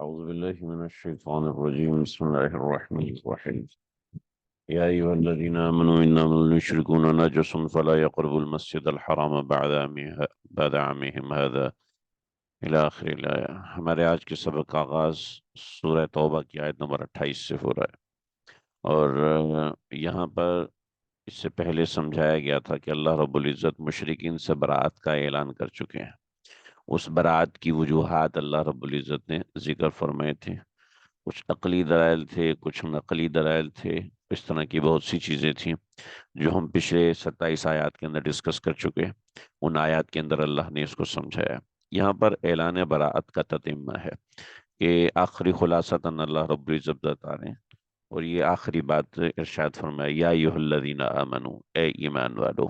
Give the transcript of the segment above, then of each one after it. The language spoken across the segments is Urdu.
أعوذ بالله من الشيطان الرجيم بسم الله الرحمن الرحيم يا أيها الذين آمنوا إنما المشركون نجس فلا يقربوا المسجد الحرام بعد عامهم هذا إلى آخر الآية۔ ہمارے آج کے سبق کا آغاز سورہ توبہ کی آیت نمبر 28 سے ہو رہا ہے، اور یہاں پر اس سے پہلے سمجھایا گیا تھا کہ اللہ رب العزت مشرکین سے برات کا اعلان کر چکے ہیں۔ اس برات کی وجوہات اللہ رب العزت نے ذکر فرمائے تھے، کچھ عقلی دلائل تھے، کچھ نقلی دلائل تھے، اس طرح کی بہت سی چیزیں تھیں جو ہم پچھلے 27 آیات کے اندر ڈسکس کر چکے۔ ان آیات کے اندر اللہ نے اس کو سمجھایا۔ یہاں پر اعلان براعت کا تتمہ ہے کہ آخری خلاصتاً اللہ رب العزت بتا رہے ہیں، اور یہ آخری بات ارشاد فرمایا، یا ایھا الذین آمنو، اے ایمان والو،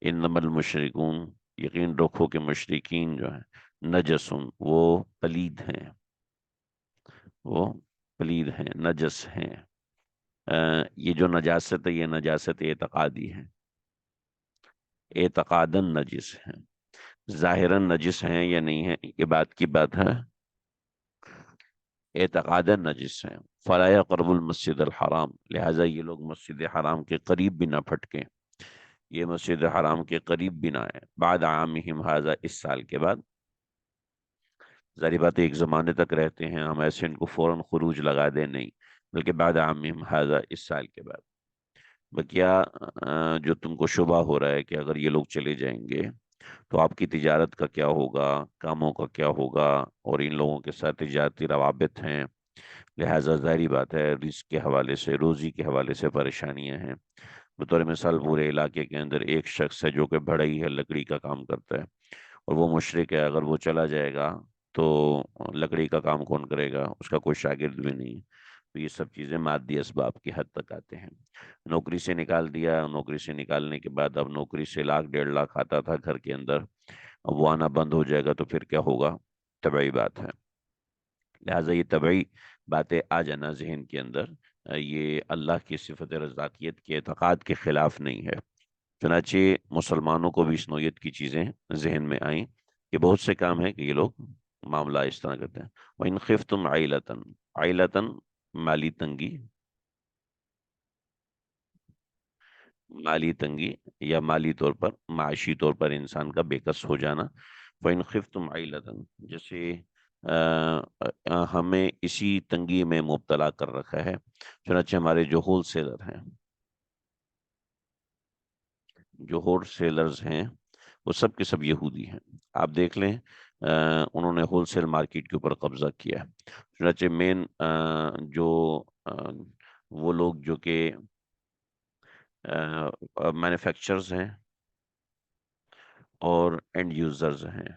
انما المشرکون، یقین رکھو کہ مشرکین جو ہیں، نجسن، وہ پلید ہیں، وہ پلید ہیں، نجس ہیں۔ یہ جو نجاست ہے، یہ نجاست اعتقادی ہے، اعتقاداً نجس ہیں۔ ظاہراً نجس ہیں یا نہیں ہیں، یہ بات کی بات ہے، اعتقاداً نجس ہیں۔ فلا يقربوا المسجد الحرام، لہٰذا یہ لوگ مسجد حرام کے قریب بھی نہ پھٹکیں، یہ مسجد حرام کے قریب بھی نہ آئیں، بعد عامہم ھذا، اس سال کے بعد۔ ظاہری بات ہے ایک زمانے تک رہتے ہیں، ہم ایسے ان کو فوراً خروج لگا دیں، نہیں، بلکہ بعد عامہم ھذا، اس سال کے بعد۔ بکیا جو تم کو شبہ ہو رہا ہے کہ اگر یہ لوگ چلے جائیں گے تو آپ کی تجارت کا کیا ہوگا، کاموں کا کیا ہوگا، اور ان لوگوں کے ساتھ تجارتی روابط ہیں، لہٰذا ظاہری بات ہے رزق کے حوالے سے، روزی کے حوالے سے پریشانیاں ہیں۔ بطور مثال پورے علاقے کے اندر ایک شخص ہے جو کہ بڑھئی ہے، لکڑی کا کام کرتا ہے، اور وہ مشرک ہے، اگر وہ چلا جائے گا تو لکڑی کا کام کون کرے گا، اس کا کوئی شاگرد بھی نہیں ہے۔ تو یہ سب چیزیں مادی اسباب کی حد تک آتے ہیں۔ نوکری سے نکال دیا، نوکری سے نکالنے کے بعد اب نوکری سے 1 لاکھ 1.5 لاکھ آتا تھا گھر کے اندر، اب وہ آنا بند ہو جائے گا تو پھر کیا ہوگا، طبعی بات ہے۔ لہٰذا یہ طبعی باتیں آ جانا ذہن کے اندر، یہ اللہ کی صفت رضاکیت کے اعتقاد کے خلاف نہیں ہے۔ چنانچہ مسلمانوں کو بھی اس نوعیت کی چیزیں ذہن میں آئیں کہ بہت سے کام ہیں کہ یہ لوگ معاملہ اس طرح کرتے ہیں۔ وَإِنْ خِفْتُمْ عَيْلَةً، عَيْلَةً مالی تنگی، مالی تنگی یا مالی طور پر، معاشی طور پر انسان کا بے کس ہو جانا۔ وَإِنْ خِفْتُمْ عَيْلَةً، جیسے ہمیں اسی تنگی میں مبتلا کر رکھا ہے، چنانچہ ہمارے جو ہول سیلر ہیں، جو ہول سیلرز ہیں، وہ سب کے سب یہودی ہیں۔ آپ دیکھ لیں، انہوں نے ہول سیل مارکیٹ کے اوپر قبضہ کیا ہے۔ چنانچہ مین جو وہ لوگ جو کہ مینوفیکچرز ہیں اور اینڈ یوزرز ہیں،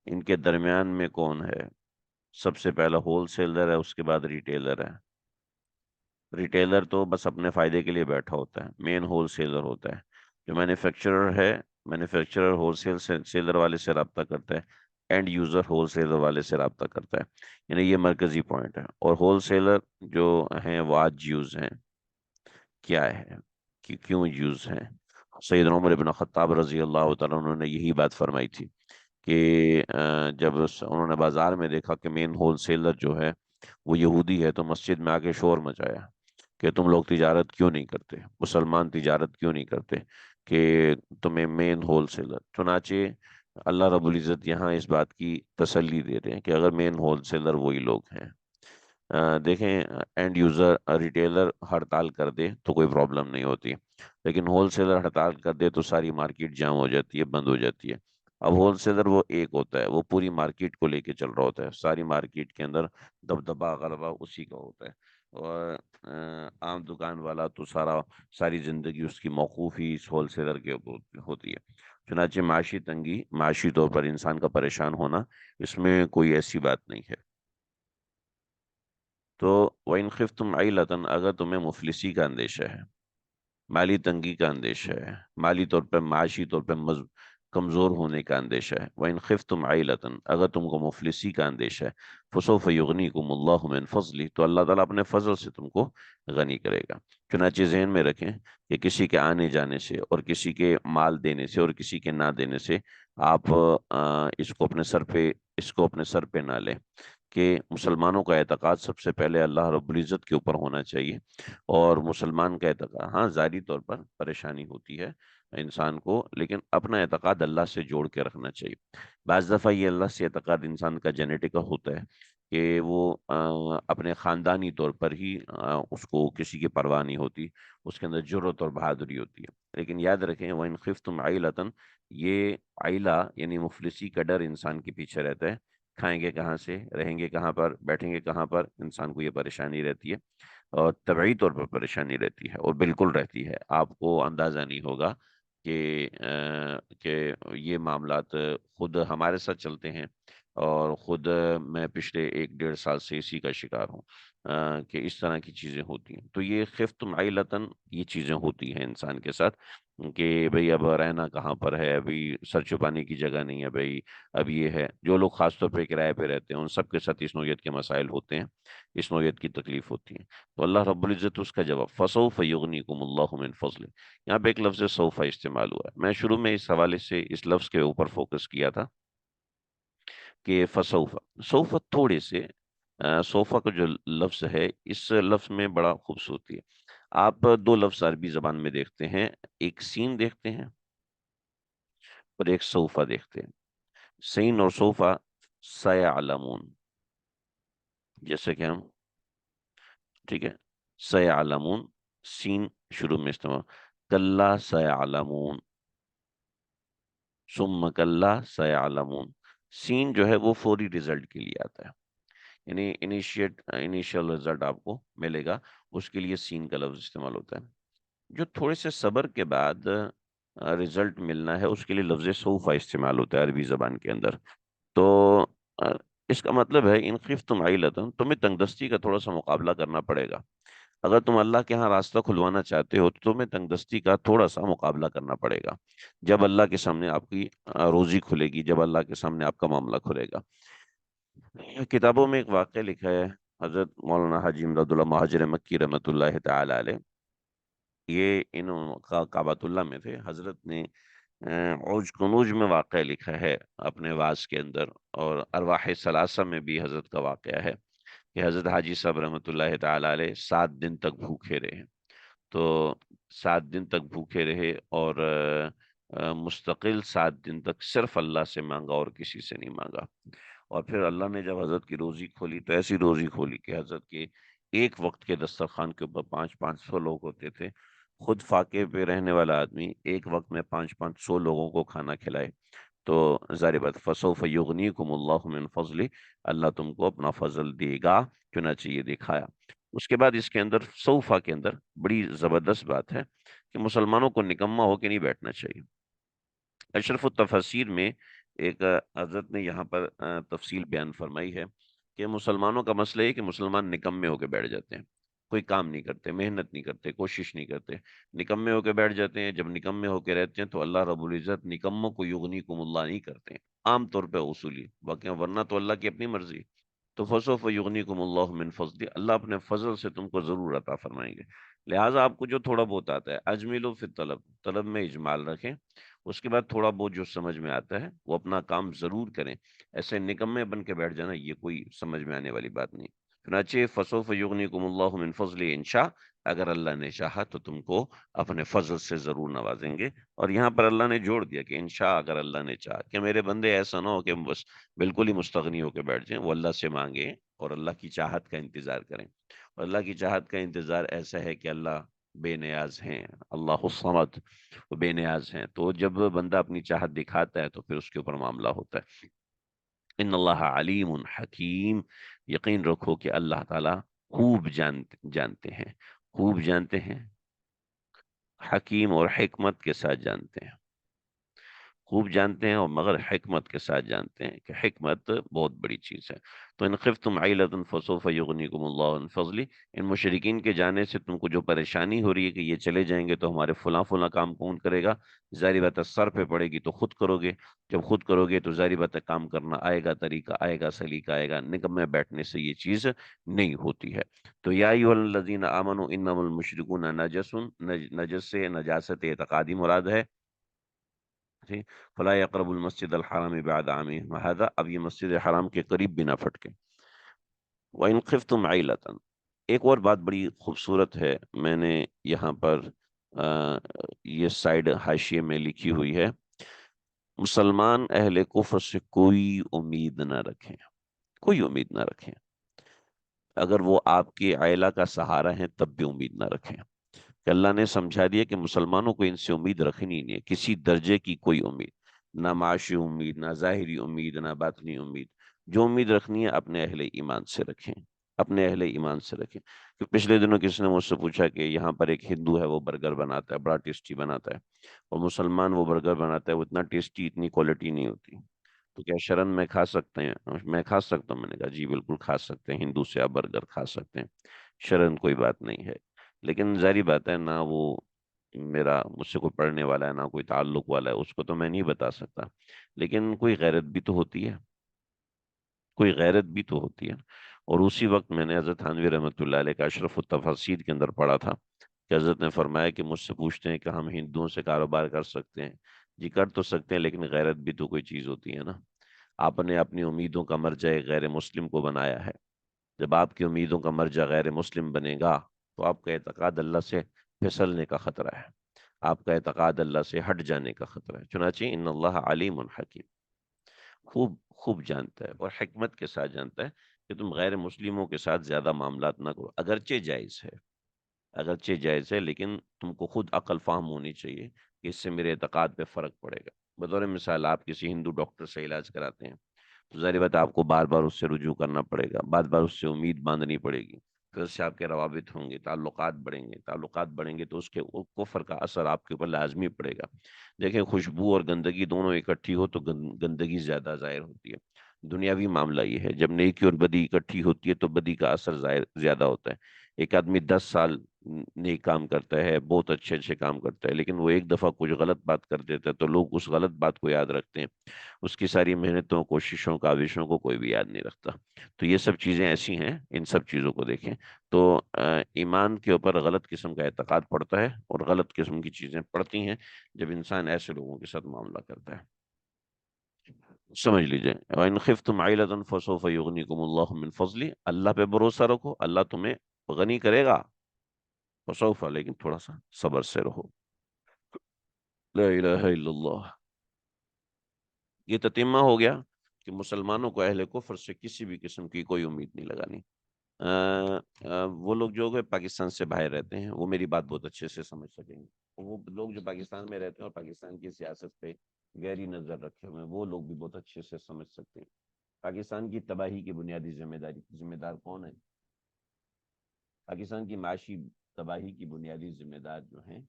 ان کے درمیان میں کون ہے؟ سب سے پہلا ہول سیلر ہے، اس کے بعد ریٹیلر ہے۔ ریٹیلر تو بس اپنے فائدے کے لیے بیٹھا ہوتا ہے، مین ہول سیلر ہوتا ہے۔ جو مینوفیکچرر ہے، مینوفیکچرر ہول سیلر والے سے رابطہ کرتا ہے، اینڈ یوزر ہول سیلر والے سے رابطہ کرتا ہے، یعنی یہ مرکزی پوائنٹ ہے۔ اور ہول سیلر جو ہیں وہ آج یوز ہیں، کیا ہے کہ کیوں یوز ہیں؟ سیدنا عمر بن خطاب رضی اللہ تعالیٰ عنہ نے یہی بات فرمائی تھی کہ جب انہوں نے بازار میں دیکھا کہ مین ہول سیلر جو ہے وہ یہودی ہے، تو مسجد میں آ کے شور مچایا کہ تم لوگ تجارت کیوں نہیں کرتے، مسلمان تجارت کیوں نہیں کرتے، کہ تمہیں مین ہول سیلر۔ چنانچہ اللہ رب العزت یہاں اس بات کی تسلی دے رہے ہیں کہ اگر مین ہول سیلر وہی لوگ ہیں، دیکھیں اینڈ یوزر ریٹیلر ہڑتال کر دے تو کوئی پرابلم نہیں ہوتی، لیکن ہول سیلر ہڑتال کر دے تو ساری مارکیٹ جام ہو جاتی ہے، بند ہو جاتی ہے۔ اب ہول سیلر وہ ایک ہوتا ہے، وہ پوری مارکیٹ کو لے کے چل رہا ہوتا ہے، ساری مارکیٹ کے اندر دبدبا غلبہ اسی کا ہوتا ہے، اور عام دکان والا تو ساری زندگی اس کی موقوف ہی اس ہول سیلر کے اوپر ہوتی ہے۔ چنانچہ معاشی تنگی، معاشی طور پر انسان کا پریشان ہونا، اس میں کوئی ایسی بات نہیں ہے۔ تو وَإِنْ خِفْتُمْ عَيْلَةً، اگر تمہیں مفلسی کا اندیشہ ہے، مالی تنگی کا اندیشہ ہے، مالی طور پر، معاشی طور پر کمزور ہونے کا اندیشہ ہے، وَإِنْ خِفْتُمْ عَيْلَةً، اگر تم کو مفلسی کا اندیشہ ہے، فَسَوْفَ يُغْنِيكُمُ اللَّهُ مِنْ فَضْلِهِ، تو اللہ تعالیٰ اپنے فضل سے تم کو غنی کرے گا۔ چنانچہ ذہن میں رکھیں کہ کسی کے آنے جانے سے اور کسی کے مال دینے سے اور کسی کے نہ دینے سے آپ اس کو اپنے سر پہ نہ لیں کہ مسلمانوں کا اعتقاد سب سے پہلے اللہ رب العزت کے اوپر ہونا چاہیے، اور مسلمان کا اعتقاد، ہاں ظاہری طور پر پریشانی ہوتی ہے انسان کو، لیکن اپنا اعتقاد اللہ سے جوڑ کے رکھنا چاہیے۔ بعض دفعہ یہ اللہ سے اعتقاد انسان کا جینیٹکا ہوتا ہے کہ وہ اپنے خاندانی طور پر ہی اس کو کسی کی پرواہ نہیں ہوتی، اس کے اندر جرت اور بہادری ہوتی ہے۔ لیکن یاد رکھیں وَإِنْ خِفْتُمْ عَيْلَةً، یہ عائلہ یعنی مفلسی کا ڈر انسان کے پیچھے رہتا ہے۔ کھائیں گے کہاں سے، رہیں گے کہاں پر، بیٹھیں گے کہاں پر، انسان کو یہ پریشانی رہتی ہے، اور طبعی طور پر پریشانی رہتی ہے، اور بالکل رہتی ہے۔ آپ کو اندازہ نہیں ہوگا کہ یہ معاملات خود ہمارے ساتھ چلتے ہیں، اور خود میں پچھلے 1 ڈیڑھ سال سے اسی کا شکار ہوں، کہ اس طرح کی چیزیں ہوتی ہیں۔ تو یہ خفتم عیلتن، یہ چیزیں ہوتی ہیں انسان کے ساتھ، کہ بھئی اب رہنا کہاں پر ہے، ابھی سر چھپانے کی جگہ نہیں ہے بھئی، اب یہ ہے۔ جو لوگ خاص طور پہ کرائے پہ رہتے ہیں ان سب کے ساتھ اس نوعیت کے مسائل ہوتے ہیں، اس نوعیت کی تکلیف ہوتی ہے۔ تو اللہ رب العزت اس کا جواب فَسَوْفَ يُغْنِيكُمُ اللَّهُ مِنْ فَضْلِهِ، یہاں پہ ایک لفظ سوفا استعمال ہوا ہے۔ میں شروع میں اس حوالے سے اس لفظ کے اوپر فوکس کیا تھا کہ فسوفا، سوفا تھوڑے سے صوفہ کا جو لفظ ہے، اس لفظ میں بڑا خوبصورتی ہے۔ آپ 2 لفظ عربی زبان میں دیکھتے ہیں، ایک سین دیکھتے ہیں اور ایک صوفہ دیکھتے ہیں۔ سین اور صوفہ سیعلمون، جیسے کہ ہم، ٹھیک ہے، سیعلمون، سین شروع میں استعمال، کلا سیعلمون، ثم کلا سیعلمون۔ سین جو ہے وہ فوری رزلٹ کے لیے آتا ہے، یعنی انیشیل رزلٹ آپ کو ملے گا، اس کے لیے سین کا لفظ استعمال ہوتا ہے۔ جو تھوڑے سے صبر کے بعد رزلٹ ملنا ہے، اس کے لیے لفظ سوفا استعمال ہوتا ہے عربی زبان کے اندر۔ تو آ، اس کا مطلب ہے ان خفتم عیلتن، تمہیں تنگ دستی کا تھوڑا سا مقابلہ کرنا پڑے گا۔ اگر تم اللہ کے ہاں راستہ کھلوانا چاہتے ہو تو تمہیں تنگ دستی کا تھوڑا سا مقابلہ کرنا پڑے گا، جب اللہ کے سامنے آپ کی روزی کھلے گی، جب اللہ کے سامنے آپ کا معاملہ کھلے گا۔ کتابوں میں ایک واقعہ لکھا ہے، حضرت مولانا حاجی امداد اللہ مہاجر مکی رحمۃ اللہ تعالی علیہ، یہ کعبۃ اللہ میں تھے، حضرت نے عوج کنوج میں واقعہ لکھا ہے اپنے واز کے اندر، اور ارواح ثلاثہ میں بھی حضرت کا واقعہ ہے کہ حضرت حاجی صاحب رحمۃ اللہ تعالی علیہ 7 دن تک بھوکے رہے۔ تو 7 دن تک بھوکے رہے، اور مستقل 7 دن تک صرف اللہ سے مانگا اور کسی سے نہیں مانگا۔ اور پھر اللہ نے جب حضرت کی روزی کھولی تو ایسی روزی کھولی کہ حضرت کے ایک وقت کے دسترخوان کے اوپر 500 لوگ ہوتے تھے۔ خود فاقے پہ رہنے والا آدمی ایک وقت میں 500 لوگوں کو کھانا کھلائے۔ تو ظاہر بات، فَسَوْفَ يُغْنِيكُمُ اللَّهُ مِنْ فَضْلِهِ، اللہ تم کو اپنا فضل دے گا، چنانچہ یہ دکھایا۔ اس کے بعد اس کے اندر صوفہ کے اندر بڑی زبردست بات ہے کہ مسلمانوں کو نکما ہو کے نہیں بیٹھنا چاہیے۔ اشرف التفاسیر میں ایک حضرت نے یہاں پر تفصیل بیان فرمائی ہے کہ مسلمانوں کا مسئلہ ہے کہ مسلمان نکمے ہو کے بیٹھ جاتے ہیں، کوئی کام نہیں کرتے، محنت نہیں کرتے، کوشش نہیں کرتے، نکمے ہو کے بیٹھ جاتے ہیں۔ جب نکمے ہو کے رہتے ہیں تو اللہ رب العزت نکموں کو یغنیکم اللہ نہیں کرتے ہیں، عام طور پہ اصولی باقی، ورنہ تو اللہ کی اپنی مرضی۔ تو فسوف یغنیکم اللہ من فضل، اللہ اپنے فضل سے تم کو ضرور عطا فرمائیں گے۔ لہٰذا آپ کو جو تھوڑا بہت آتا ہے، اجملوا فی الطلب، طلب میں اجمال رکھیں، اس کے بعد تھوڑا بہت جو سمجھ میں آتا ہے وہ اپنا کام ضرور کریں۔ ایسے نکمے بن کے بیٹھ جانا یہ کوئی سمجھ میں آنے والی بات نہیں۔ چنانچہ فسوف یغنیکم اللہ من فضل انشاء، اگر اللہ نے چاہا تو تم کو اپنے فضل سے ضرور نوازیں گے۔ اور یہاں پر اللہ نے جوڑ دیا کہ انشاء، اگر اللہ نے چاہا، کہ میرے بندے ایسا نہ ہو کہ بس بالکل ہی مستغنی ہو کے بیٹھ جائیں، وہ اللہ سے مانگیں اور اللہ کی چاہت کا انتظار کریں۔ اور اللہ کی چاہت کا انتظار ایسا ہے کہ اللہ بے نیاز ہیں، اللہ الصمد، وہ بے نیاز ہیں۔ تو جب بندہ اپنی چاہت دکھاتا ہے تو پھر اس کے اوپر معاملہ ہوتا ہے۔ ان اللہ علیم حکیم، یقین رکھو کہ اللہ تعالیٰ خوب جانتے ہیں، خوب جانتے ہیں، حکیم اور حکمت کے ساتھ جانتے ہیں، خوب جانتے ہیں، اور مگر حکمت کے ساتھ جانتے ہیں کہ حکمت بہت بڑی چیز ہے۔ تو ان خفتم عیلۃ فسوف یغنیکم اللہ من فضلہ، ان مشرکین کے جانے سے تم کو جو پریشانی ہو رہی ہے کہ یہ چلے جائیں گے تو ہمارے فلاں فلاں کام کون کرے گا، ظاہری بات ہے سر پہ پڑے گی تو خود کرو گے، جب خود کرو گے تو ظاہری بات ہے کام کرنا آئے گا، طریقہ آئے گا، سلیقہ آئے گا، نگم میں بیٹھنے سے یہ چیز نہیں ہوتی ہے۔ تو یا ایھا الذین آمنوا انما المشرکون نجس، نجس سے نجاست اعتقادی مراد ہے، ٹھیک، فلا یقرب المسجد الحرام بعد عامهم هذا، اب یہ مسجد حرام کے قریب بھی نہ پھٹکے. وَإِنْ خِفْتُمْ عَيْلَةً، ایک اور بات بڑی خوبصورت ہے، میں نے یہاں پر یہ سائڈ حاشیے میں لکھی ہوئی ہے، مسلمان اہل کفر سے کوئی امید نہ رکھیں، کوئی امید نہ رکھیں. اگر وہ آپ کی عائلہ کا سہارا ہیں تب بھی امید نہ رکھیں، کہ اللہ نے سمجھا دیا کہ مسلمانوں کو ان سے امید رکھنی نہیں ہے، کسی درجے کی کوئی امید، نہ معاشی امید، نہ ظاہری امید، نہ باطنی امید. جو امید رکھنی ہے اپنے اہل ایمان سے رکھیں، اپنے اہل ایمان سے رکھیں. کہ پچھلے دنوں کسی نے مجھ سے پوچھا کہ یہاں پر ایک ہندو ہے، وہ برگر بناتا ہے، بڑا ٹیسٹی بناتا ہے، اور مسلمان وہ برگر بناتا ہے، وہ اتنا ٹیسٹی، اتنی کوالٹی نہیں ہوتی، تو کیا شرن میں کھا سکتے ہیں؟ میں کھا سکتا ہوں. میں نے کہا جی بالکل کھا سکتے ہیں، ہندو سے آپ برگر کھا سکتے ہیں، شرن کوئی بات نہیں ہے. لیکن ظاہری بات ہے، نہ وہ میرا مجھ سے کوئی پڑھنے والا ہے، نہ کوئی تعلق والا ہے، اس کو تو میں نہیں بتا سکتا. لیکن کوئی غیرت بھی تو ہوتی ہے، کوئی غیرت بھی تو ہوتی ہے. اور اسی وقت میں نے حضرت تھانوی رحمۃ اللہ علیہ کا اشرف التفاسیر کے اندر پڑھا تھا کہ حضرت نے فرمایا کہ مجھ سے پوچھتے ہیں کہ ہم ہندوؤں سے کاروبار کر سکتے ہیں؟ جی کر تو سکتے ہیں، لیکن غیرت بھی تو کوئی چیز ہوتی ہے نا. آپ نے اپنی امیدوں کا مرجع غیر مسلم کو بنایا ہے. جب آپ کی امیدوں کا مرجع غیر مسلم بنے گا تو آپ کا اعتقاد اللہ سے پھسلنے کا خطرہ ہے، آپ کا اعتقاد اللہ سے ہٹ جانے کا خطرہ ہے. چنانچہ ان اللہ علیم حکیم، خوب خوب جانتا ہے اور حکمت کے ساتھ جانتا ہے کہ تم غیر مسلموں کے ساتھ زیادہ معاملات نہ کرو. اگرچہ جائز ہے، اگرچہ جائز ہے، لیکن تم کو خود عقل فہم ہونی چاہیے کہ اس سے میرے اعتقاد پہ فرق پڑے گا. بطور مثال آپ کسی ہندو ڈاکٹر سے علاج کراتے ہیں تو ظاہر بات ہے آپ کو بار بار اس سے رجوع کرنا پڑے گا، بار بار اس سے امید باندھنی پڑے گی، پھر اس سے آپ کے روابط ہوں گے، تعلقات بڑھیں گے، تعلقات بڑھیں گے تو اس کے کفر کا اثر آپ کے اوپر لازمی پڑے گا. دیکھیں خوشبو اور گندگی دونوں اکٹھی ہو تو گندگی زیادہ ظاہر ہوتی ہے. دنیاوی معاملہ یہ ہے، جب نیکی اور بدی اکٹھی ہوتی ہے تو بدی کا اثر زیادہ ہوتا ہے. ایک آدمی 10 سال نیک کام کرتا ہے، بہت اچھے اچھے کام کرتا ہے، لیکن وہ ایک دفعہ کچھ غلط بات کر دیتا ہے تو لوگ اس غلط بات کو یاد رکھتے ہیں، اس کی ساری محنتوں، کوششوں، کاوشوں کو کوئی بھی یاد نہیں رکھتا. تو یہ سب چیزیں ایسی ہیں، ان سب چیزوں کو دیکھیں تو ایمان کے اوپر غلط قسم کا اعتقاد پڑتا ہے اور غلط قسم کی چیزیں پڑتی ہیں جب انسان ایسے لوگوں کے ساتھ معاملہ کرتا ہے. سمجھ لیجئے، وَإِنْ خِفْتُمْ عَيْلَةً فَسَوْفَ يُغْنِيكُمُ اللَّهُ مِنْ فَضْلِهِ، اللہ پہ بھروسہ رکھو، اللہ تمہیں غنی کرے گا. فسوف، لیکن تھوڑا سا صبر سے رہو. لا الہ الا اللہ. یہ تتمہ ہو گیا کہ مسلمانوں کو اہل کفر سے کسی بھی قسم کی کوئی امید نہیں لگانی. وہ لوگ جو پاکستان سے باہر رہتے ہیں وہ میری بات بہت اچھے سے سمجھ سکیں گے. وہ لوگ جو پاکستان میں رہتے ہیں اور پاکستان کی سیاست پہ گہری نظر رکھے ہوئے ہیں وہ لوگ بھی بہت اچھے سے سمجھ سکتے ہیں. پاکستان کی تباہی کی بنیادی ذمہ دار کون ہے؟ پاکستان کی معاشی تباہی کی بنیادی ذمہ دار جو ہیں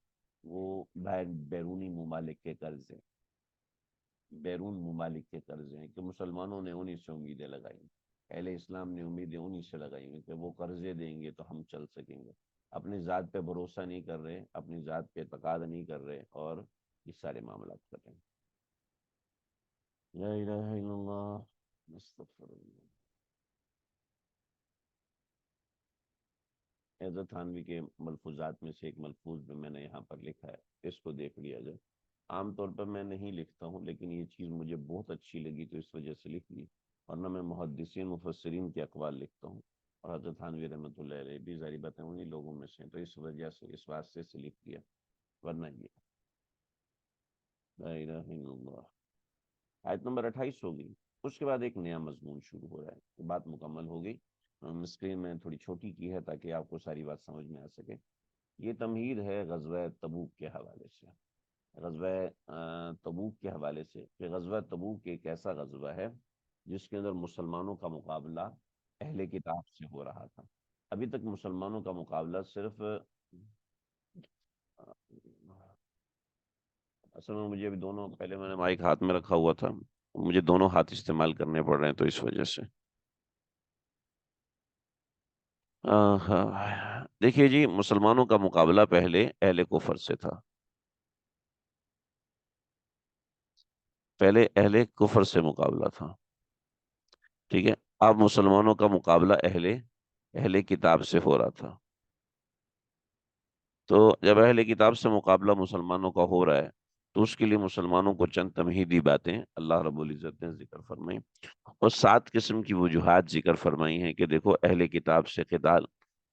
وہ بیرونی ممالک کے قرض ہیں، بیرون ممالک کے قرض ہیں، کہ مسلمانوں نے انہی سے امیدیں لگائی، اہل اسلام نے امیدیں انہی سے لگائی ہیں کہ وہ قرضے دیں گے تو ہم چل سکیں گے. اپنی ذات پہ بھروسہ نہیں کر رہے، اپنی ذات پہ اعتقاد نہیں کر رہے اور یہ سارے معاملات کر رہے ہیں. لا الہ الا اللہ، استغفر اللہ. حضرت تھانوی کے ملفوظات میں سے ایک ملفوظ بھی میں نے یہاں پر لکھا ہے، اس کو دیکھ لیا جائے. عام طور پر میں نہیں لکھتا ہوں لیکن یہ چیز مجھے بہت اچھی لگی تو اس وجہ سے لکھ لی، ورنہ میں محدثین مفسرین کے اقوال لکھتا ہوں اور حضرت تھانوی رحمۃ اللہ علیہ بھی ظاہری باتیں انہی لوگوں میں سے ہیں تو اس وجہ سے، اس واسطے سے لکھ دیا. ورنہ یہ لا الہ الا اللہ. آیت نمبر 28 ہوگی، اس کے بعد ایک نیا مضمون شروع ہو رہا ہے. بات مکمل ہو گئی. اسکرین میں تھوڑی چھوٹی کی ہے تاکہ آپ کو ساری بات سمجھ میں آ سکے. یہ تمہید ہے غزوہ تبوک کے حوالے سے، غزوہ تبوک کے حوالے سے کہ غزوہ تبوک ایک ایسا غزوہ ہے جس کے اندر مسلمانوں کا مقابلہ اہل کتاب سے ہو رہا تھا. ابھی تک مسلمانوں کا مقابلہ صرف اصل میں مجھے ابھی دونوں، پہلے میں نے مائک ہاتھ میں رکھا ہوا تھا، مجھے دونوں ہاتھ استعمال کرنے پڑ رہے ہیں تو اس وجہ سے. دیکھیے جی، مسلمانوں کا مقابلہ پہلے اہل کفر سے تھا، پہلے اہل کفر سے مقابلہ تھا. ٹھیک ہے، اب مسلمانوں کا مقابلہ اہل کتاب سے ہو رہا تھا. تو جب اہل کتاب سے مقابلہ مسلمانوں کا ہو رہا ہے تو اس کے لیے مسلمانوں کو چند تمہیدی باتیں اللہ رب العزت نے ذکر فرمائی، اور 7 قسم کی وجوہات ذکر فرمائی ہیں کہ دیکھو اہل کتاب سے قتال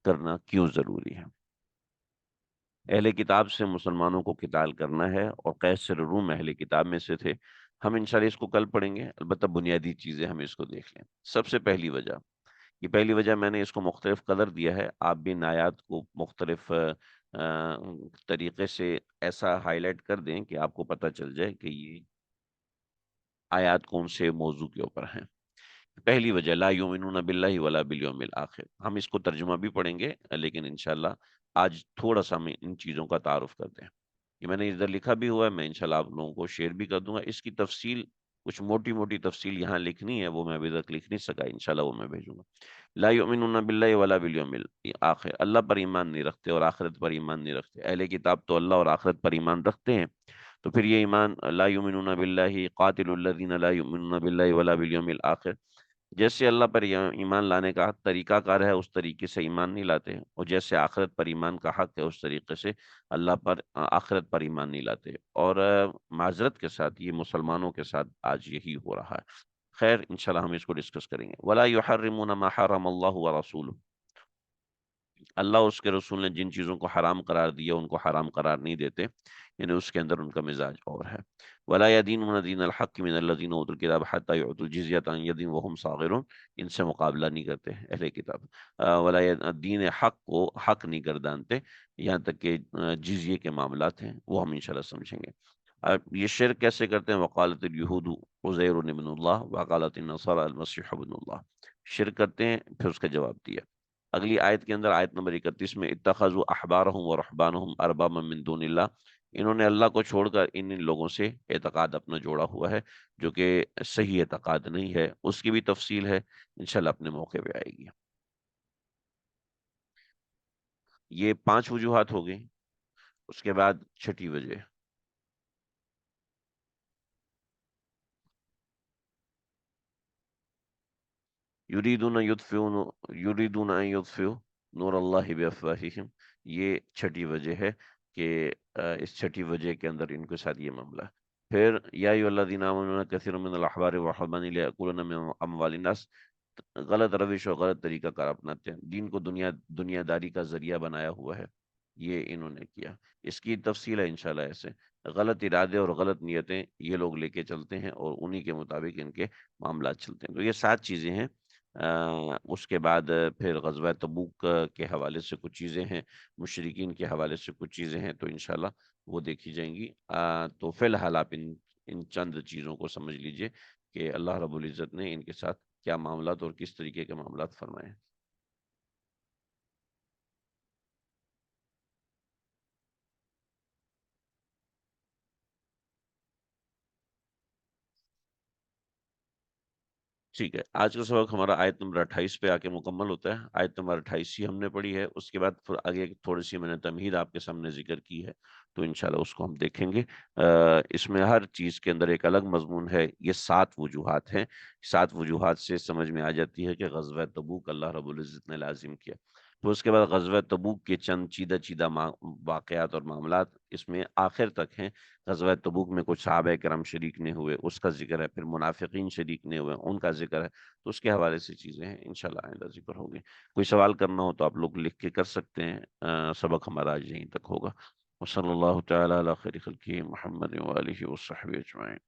کرنا کیوں ضروری ہے۔ اہل کتاب سے مسلمانوں کو قتال کرنا ہے، اور قیصر روم اہل کتاب میں سے تھے۔ ہم انشاءاللہ اس کو کل پڑھیں گے، البتہ بنیادی چیزیں ہم اس کو دیکھ لیں۔ سب سے پہلی وجہ، یہ پہلی وجہ میں نے اس کو مختلف قدر دیا ہے، آپ بھی ان آیات کو مختلف طریقے سے ایسا ہائی لائٹ کر دیں کہ آپ کو پتہ چل جائے کہ یہ آیات کون سے موضوع کے اوپر ہیں۔ پہلی وجہ، لا یؤمنون باللہ ولا بالیوم الآخر، ہم اس کو ترجمہ بھی پڑھیں گے، لیکن انشاءاللہ آج تھوڑا سا ہم ان چیزوں کا تعارف کرتے ہیں۔ یہ میں نے ادھر لکھا بھی ہوا ہے، میں انشاءاللہ آپ لوگوں کو شیئر بھی کر دوں گا۔ اس کی تفصیل، کچھ موٹی موٹی تفصیل یہاں لکھنی ہے، وہ میں ابھی تک لکھ نہیں سکا، انشاءاللہ وہ میں بھیجوں گا۔ لا یؤمنون باللہ ولا بالیوم الآخر، اللہ پر ایمان نہیں رکھتے اور آخرت پر ایمان نہیں رکھتے۔ اہل کتاب تو اللہ اور آخرت پر ایمان رکھتے ہیں، تو پھر یہ ایمان، لا یؤمنون باللہ قاتل الذین لا یؤمنون باللہ ولا بالیوم الآخر، جیسے اللہ پر ایمان لانے کا طریقہ کار ہے اس طریقے سے ایمان نہیں لاتے، اور جیسے آخرت پر ایمان کا حق ہے اس طریقے سے اللہ پر آخرت پر ایمان نہیں لاتے۔ اور معذرت کے ساتھ یہ مسلمانوں کے ساتھ آج یہی ہو رہا ہے۔ خیر انشاءاللہ ہم اس کو ڈسکس کریں گے۔ وَلَا يُحَرِّمُونَ مَا حَرَّمَ اللَّهُ وَرَسُولُهُ، اللہ اور اس کے رسول نے جن چیزوں کو حرام قرار دیا ان کو حرام قرار نہیں دیتے، یعنی اس کے اندر ان کا مزاج اور ہے۔ وَلَا يَدِينُونَ دِينَ الْحَقِّ مِنَ الَّذِينَ أُوتُوا الْكِتَابَ حَتَّى يُعْطُوا الْجِزْيَةَ عَنْ يَدٍ وَهُمْ صَاغِرُونَ، ان سے مقابلہ نہیں کرتے اہل کتاب۔ دین حق کو حق نہیں گردانتے یہاں تک کہ جزیے کے معاملات ہیں، وہ ہم انشاءاللہ سمجھیں گے۔ اب یہ شرک کیسے کرتے ہیں؟ وقالت اليہود عزیر ابن اللہ وقالت النصارى المسیح ابن اللہ، شرک کرتے ہیں، پھر اس کا جواب دیا اگلی آیت کے اندر، آیت نمبر 31 میں، اتخذوا احبارهم ورهبانهم اربابا من دون اللہ، انہوں نے اللہ کو چھوڑ کر ان لوگوں سے اعتقاد اپنا جوڑا ہوا ہے، جو کہ صحیح اعتقاد نہیں ہے، اس کی بھی تفصیل ہے، انشاءاللہ اپنے موقع پہ آئے گی۔ یہ 5 وجوہات ہو گئی۔ اس کے بعد چھٹی وجہ، یریدون یطفئوا یریدون ان یطفئوا نور اللہ بافواہہم، یہ چھٹی وجہ ہے کہ اس چھٹی وجہ کے اندر ان کے ساتھ یہ معاملہ ہے۔ پھر یا ایھا الذین آمنوا کثیر من الاحبار والرہبان لیأکلون من اموال الناس، غلط روش اور غلط طریقہ کار اپناتے ہیں، دین کو دنیا داری کا ذریعہ بنایا ہوا ہے، یہ انہوں نے کیا۔ اس کی تفصیل ہے انشاءاللہ ایسے، غلط ارادے اور غلط نیتیں یہ لوگ لے کے چلتے ہیں، اور انہی کے مطابق ان کے معاملات چلتے ہیں۔ تو یہ 7 چیزیں ہیں۔ اس کے بعد پھر غزوہ تبوک کے حوالے سے کچھ چیزیں ہیں، مشرکین کے حوالے سے کچھ چیزیں ہیں، تو انشاءاللہ وہ دیکھی جائیں گی۔ تو فی الحال آپ ان چند چیزوں کو سمجھ لیجئے کہ اللہ رب العزت نے ان کے ساتھ کیا معاملات اور کس طریقے کے معاملات فرمائے ہیں۔ ٹھیک ہے، آج کا سبق ہمارا آیت نمبر 28 پہ آ کے مکمل ہوتا ہے۔ آیت نمبر 28 ہی ہم نے پڑھی ہے، اس کے بعد پھر آگے تھوڑی سی میں نے تمہید آپ کے سامنے ذکر کی ہے، تو انشاءاللہ اس کو ہم دیکھیں گے۔ اس میں ہر چیز کے اندر ایک الگ مضمون ہے، یہ 7 وجوہات ہیں، 7 وجوہات سے سمجھ میں آ جاتی ہے کہ غزوہ تبوک اللہ رب العزت نے لازم کیا۔ تو اس کے بعد غزوہ تبوک کے چند چیدہ چیدہ واقعات اور معاملات اس میں آخر تک ہیں۔ غزوہ تبوک میں کچھ صحابہ کرام شریک نہیں ہوئے، اس کا ذکر ہے، پھر منافقین شریک نہیں ہوئے، ان کا ذکر ہے، تو اس کے حوالے سے چیزیں ہیں، انشاءاللہ آئندہ ذکر ہوگی۔ کوئی سوال کرنا ہو تو آپ لوگ لکھ کے کر سکتے ہیں۔ سبق ہمارا آج یہیں تک ہوگا۔ وصلی اللہ تعالی علی خیر خلقہ محمد وآلہ وصحبہ اجمعین۔